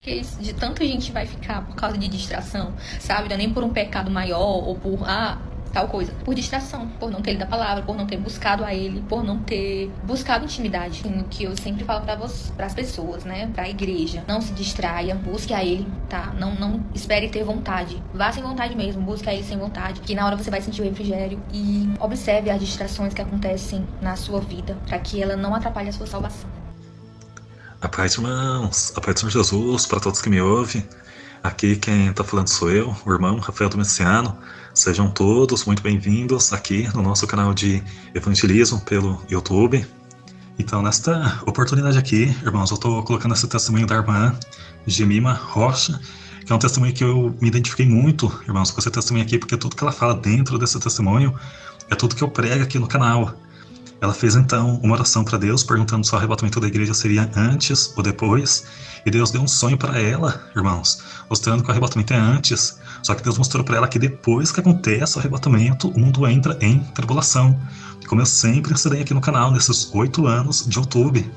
Que de tanta gente vai ficar por causa de distração, sabe? Não é nem por um pecado maior ou por, tal coisa. Por distração, por não ter lido a palavra, por não ter buscado a ele, por não ter buscado intimidade. O que eu sempre falo para as pessoas, né? Pra igreja. Não se distraia, busque a ele, tá? Não espere ter vontade. Vá sem vontade mesmo, busque a ele sem vontade. Que na hora você vai sentir o refrigério. E observe as distrações que acontecem na sua vida, pra que ela não atrapalhe a sua salvação. A paz, irmãos, a paz do Senhor Jesus, para todos que me ouvem. Aqui quem está falando sou eu, o irmão Rafael Domiciano. Sejam todos muito bem-vindos aqui no nosso canal de evangelismo pelo YouTube. Então, nesta oportunidade aqui, irmãos, eu estou colocando esse testemunho da irmã Gemima Rocha, que é um testemunho que eu me identifiquei muito, irmãos, com esse testemunho aqui, porque tudo que ela fala dentro desse testemunho é tudo que eu prego aqui no canal. Ela fez então uma oração para Deus, perguntando se o arrebatamento da igreja seria antes ou depois. E Deus deu um sonho para ela, irmãos, mostrando que o arrebatamento é antes. Só que Deus mostrou para ela que depois que acontece o arrebatamento, o mundo entra em tribulação. Como eu sempre ensinei aqui no canal, nesses 8 anos de YouTube.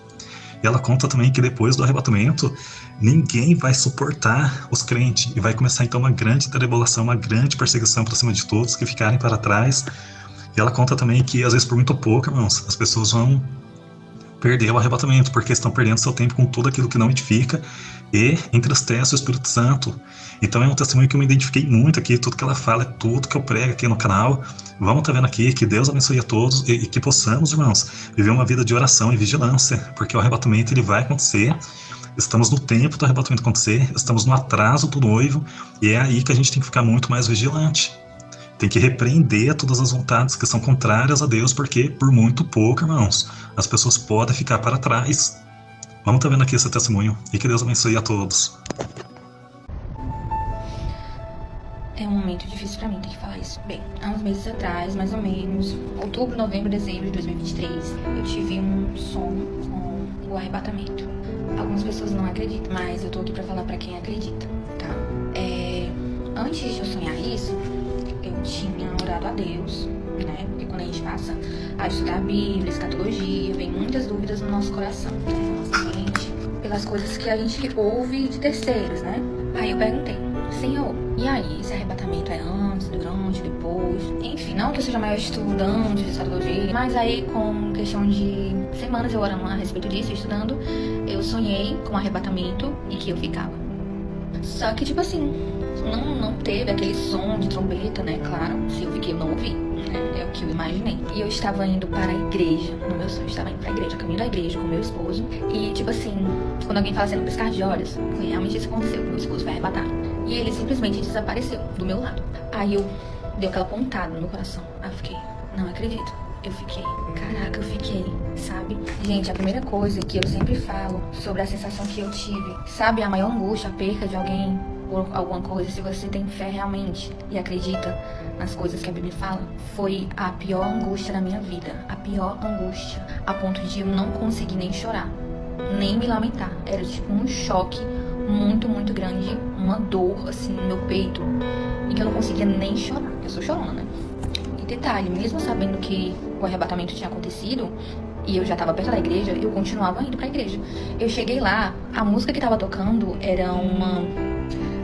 E ela conta também que depois do arrebatamento, ninguém vai suportar os crentes. E vai começar então uma grande tribulação, uma grande perseguição para cima de todos que ficarem para trás. E ela conta também que, às vezes, por muito pouco, irmãos, as pessoas vão perder o arrebatamento, porque estão perdendo seu tempo com tudo aquilo que não edifica e entristece o Espírito Santo. Então é um testemunho que eu me identifiquei muito aqui, tudo que ela fala, é tudo que eu prego aqui no canal. Vamos estar vendo aqui, que Deus abençoe a todos e que possamos, irmãos, viver uma vida de oração e vigilância, porque o arrebatamento ele vai acontecer. Estamos no tempo do arrebatamento acontecer, estamos no atraso do noivo, e é aí que a gente tem que ficar muito mais vigilante. Tem que repreender todas as vontades que são contrárias a Deus, porque por muito pouco, irmãos, as pessoas podem ficar para trás. Vamos estar vendo aqui esse testemunho e que Deus abençoe a todos. É um momento difícil pra mim ter que falar isso. Bem, há uns meses atrás, mais ou menos, outubro, novembro, dezembro de 2023, eu tive um sonho com o arrebatamento. Algumas pessoas não acreditam, mas eu tô aqui pra falar pra quem acredita, tá? Antes de eu sonhar isso, eu tinha orado a Deus, né? Porque quando a gente passa a estudar a Bíblia, escatologia, vem muitas dúvidas no nosso coração, né? Na nossa mente, pelas coisas que a gente ouve de terceiros, né? Aí eu perguntei, Senhor, e aí, esse arrebatamento é antes, durante, depois? Enfim, não que eu seja maior estudante de escatologia, mas aí com questão de semanas eu orando a respeito disso, estudando, eu sonhei com o arrebatamento e que eu ficava. Só que, tipo assim, não teve aquele som de trombeta, né? Claro, se eu fiquei, eu não ouvi, né? É o que eu imaginei. E eu estava indo para a igreja, no meu sonho, eu estava indo para a igreja, caminho da igreja com meu esposo. E, tipo assim, quando alguém fala assim, no piscar de olhos, foi realmente isso que aconteceu, meu esposo foi arrebatado. E ele simplesmente desapareceu do meu lado. Aí eu dei aquela pontada no meu coração. Aí eu fiquei, não acredito. Eu fiquei, caraca, eu fiquei, sabe? Gente, a primeira coisa que eu sempre falo sobre a sensação que eu tive, sabe, a maior angústia, a perca de alguém por alguma coisa, se você tem fé realmente e acredita nas coisas que a Bíblia fala, foi a pior angústia da minha vida, a pior angústia, a ponto de eu não conseguir nem chorar, nem me lamentar. Era tipo um choque muito, muito grande, uma dor assim no meu peito, e que eu não conseguia nem chorar, eu sou chorona, né? E detalhe, mesmo sabendo que o arrebatamento tinha acontecido e eu já tava perto da igreja, eu continuava indo pra igreja. Eu cheguei lá, a música que tava tocando era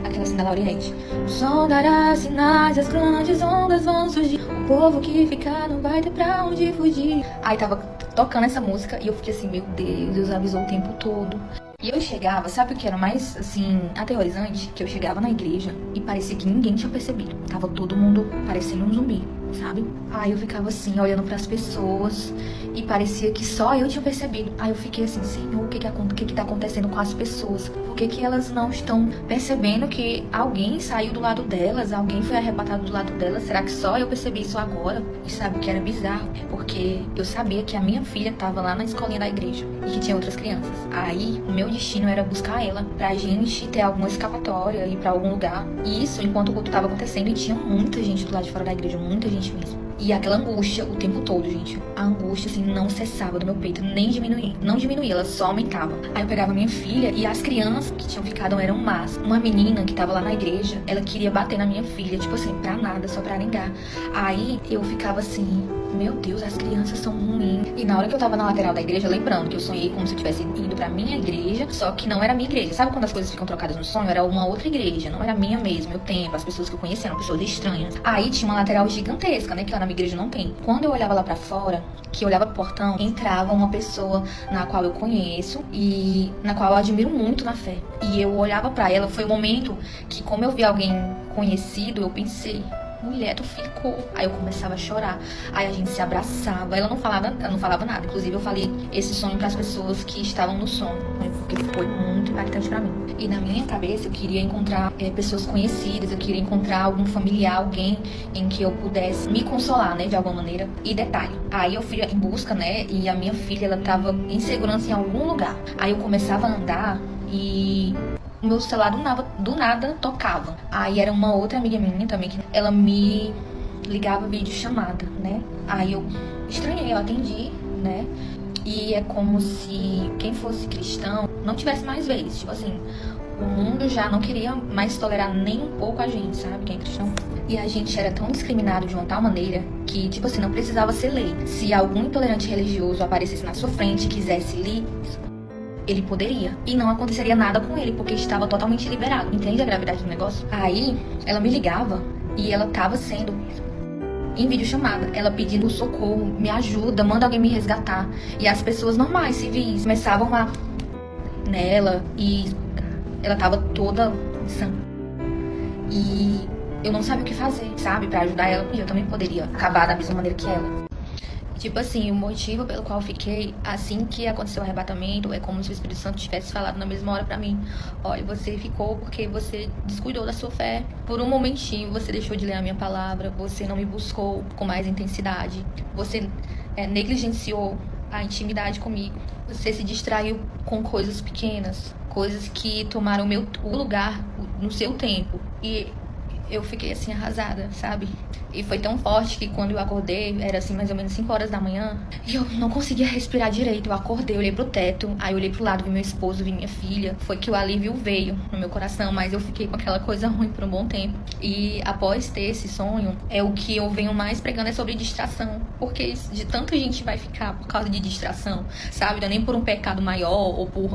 aquela assim da Lauriette. O som dará sinais, as grandes ondas vão surgir, o povo que ficar não vai ter pra onde fugir. Aí tava tocando essa música e eu fiquei assim, meu Deus avisou o tempo todo. E eu chegava, sabe o que era mais, assim, aterrorizante? Que eu chegava na igreja e parecia que ninguém tinha percebido. Tava todo mundo parecendo um zumbi, sabe? Aí eu ficava assim, olhando pras pessoas e parecia que só eu tinha percebido. Aí eu fiquei assim, Senhor, o que tá acontecendo com as pessoas? Por que elas não estão percebendo que alguém saiu do lado delas, alguém foi arrebatado do lado delas? Será que só eu percebi isso agora? E sabe o que era bizarro? Porque eu sabia que a minha filha tava lá na escolinha da igreja e que tinha outras crianças. Aí o meu destino era buscar ela pra gente ter alguma escapatória, ir pra algum lugar. E isso enquanto o culto tava acontecendo e tinha muita gente do lado de fora da igreja, muita gente mesmo. E aquela angústia o tempo todo, gente. A angústia, assim, não cessava do meu peito, nem diminuía. Não diminuía, ela só aumentava. Aí eu pegava minha filha e as crianças que tinham ficado eram más. Uma menina que tava lá na igreja, ela queria bater na minha filha, tipo assim, pra nada, só pra arengar. Aí eu ficava assim, meu Deus, as crianças são ruins. E na hora que eu tava na lateral da igreja, lembrando que eu sonhei como se eu tivesse ido pra minha igreja, só que não era a minha igreja. Sabe quando as coisas ficam trocadas no sonho? Era uma outra igreja, não era a minha mesmo, meu tempo, as pessoas que eu conhecia eram pessoas estranhas. Aí tinha uma lateral gigantesca, né, que lá na minha igreja não tem. Quando eu olhava lá pra fora, que eu olhava pro portão, entrava uma pessoa na qual eu conheço e na qual eu admiro muito na fé. E eu olhava pra ela, foi o momento que, como eu vi alguém conhecido, eu pensei, mulher, tu ficou. Aí eu começava a chorar. Aí a gente se abraçava. Ela não falava nada. Inclusive, eu falei esse sonho para as pessoas que estavam no sonho, né? Porque foi muito impactante para mim. E na minha cabeça, eu queria encontrar pessoas conhecidas. Eu queria encontrar algum familiar, alguém em que eu pudesse me consolar, né? De alguma maneira. E detalhe, aí eu fui em busca, né? E a minha filha, ela tava em segurança em algum lugar. Aí eu começava a andar e o meu celular do nada tocava. Aí era uma outra amiga minha também, que ela me ligava videochamada, né? Aí eu estranhei, eu atendi, né? E é como se quem fosse cristão não tivesse mais vez. Tipo assim, o mundo já não queria mais tolerar nem um pouco a gente, sabe? Quem é cristão. E a gente era tão discriminado de uma tal maneira que, tipo assim, não precisava ser lei. Se algum intolerante religioso aparecesse na sua frente e quisesse lhe... ele poderia. E não aconteceria nada com ele, porque estava totalmente liberado. Entende a gravidade do negócio? Aí, ela me ligava e ela tava sendo em videochamada. Ela pedindo socorro, me ajuda, manda alguém me resgatar. E as pessoas normais, civis, começavam a nela e ela tava toda sã. E eu não sabia o que fazer, sabe? Pra ajudar ela, porque eu também poderia acabar da mesma maneira que ela. Tipo assim, o motivo pelo qual eu fiquei assim que aconteceu o arrebatamento é como se o Espírito Santo tivesse falado na mesma hora pra mim. Olha, você ficou porque você descuidou da sua fé. Por um momentinho você deixou de ler a minha palavra, você não me buscou com mais intensidade, você negligenciou a intimidade comigo. Você se distraiu com coisas pequenas, coisas que tomaram o lugar no seu tempo. E eu fiquei assim arrasada, sabe? E foi tão forte que quando eu acordei, era assim mais ou menos 5 horas da manhã, e eu não conseguia respirar direito. Eu acordei, olhei pro teto, aí eu olhei pro lado, vi meu esposo, vi minha filha. Foi que o alívio veio no meu coração, mas eu fiquei com aquela coisa ruim por um bom tempo. E após ter esse sonho, o que eu venho mais pregando é sobre distração. Porque de tanta gente vai ficar por causa de distração, sabe? Não é nem por um pecado maior ou por...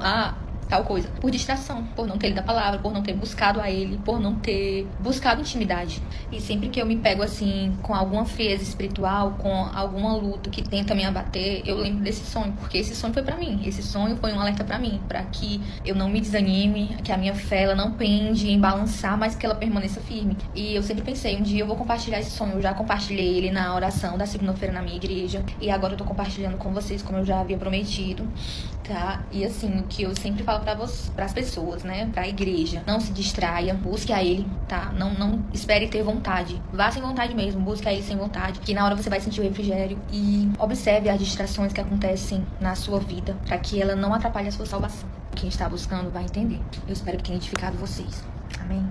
tal coisa, por distração, por não ter lido a palavra, por não ter buscado a ele, por não ter buscado intimidade. E sempre que eu me pego assim, com alguma frieza espiritual, com alguma luta que tenta me abater, eu lembro desse sonho, porque esse sonho foi pra mim, esse sonho foi um alerta pra mim, pra que eu não me desanime, que a minha fé, ela não pende em balançar, mas que ela permaneça firme. E eu sempre pensei, um dia eu vou compartilhar esse sonho, eu já compartilhei ele na oração da segunda-feira na minha igreja, e agora eu tô compartilhando com vocês, como eu já havia prometido, tá? E assim, o que eu sempre falo para as pessoas, né? Pra igreja. Não se distraia, busque a ele, tá? Não espere ter vontade. Vá sem vontade mesmo, busque a ele sem vontade, que na hora você vai sentir o refrigério. E observe as distrações que acontecem na sua vida, para que ela não atrapalhe a sua salvação. Quem está buscando vai entender. Eu espero que tenha edificado vocês. Amém?